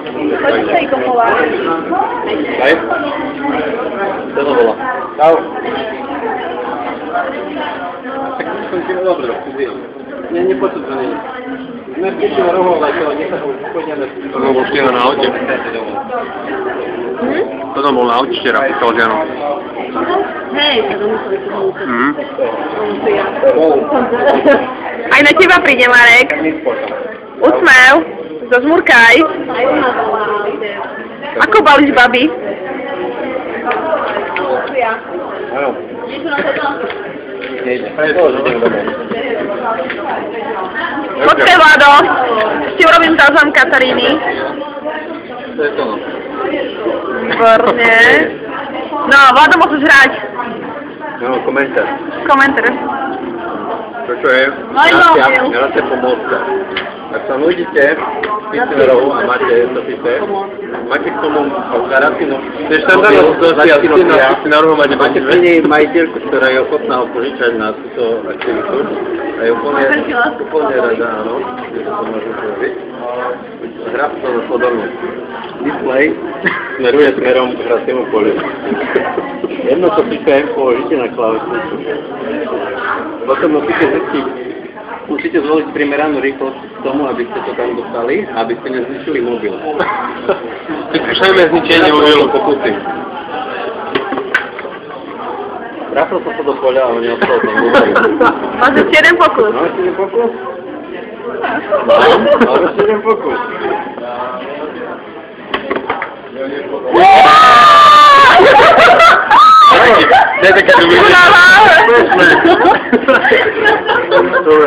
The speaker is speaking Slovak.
Poďte sa ich dovolať. Hej? Co to bolo? Čau. Tak som si dobre, nie, nepočúvaný. Sme prišli na rohov, ale to nech sa pôjdeme. To bol včera na aute. To tam bol na aute včera, Salžiano. Hej, to museli si músiť. Aj na teba príde, Marek. Usmev. Zazmurkaj. Aj u nás bola. Ako balíš babi? Áno. Niečo na to tam? Nejde. Hej, to idem domov. Počkaj, Vlado. Ti urobím záznam Kataríny. To je to, no. Výborne. No, Vlado, môžeš hrať. No, komentár. Komentár. Čo je? Hráte pomôcka. Ak sa nudíte, spíte na rohu a máte to píte, máte k tomu garantinu. To je štandardná situácia, na rohu máte máte pri nej majiteľku, ktorá je ochotná ho požičať na túto aktivitu. A je úplne rada, áno, že to môžu robiť. Hrá to podobne. Display smeruje smerom k hraciemu poliu. Jedno to píte, položíte na klávesnicu. Potom musíte zvoliť primeranú rýchlosť k tomu, aby ste to tam dostali a aby ste nezničili mobil. Skúšajme zničenie mobilu. Pokusy. Trafil som sa do poľa a neostal tam mobil. Máš ešte jeden pokus. Máme ešte jeden pokus? Máme ešte jeden pokus. Daj také dobrý. Udáva! Dobre,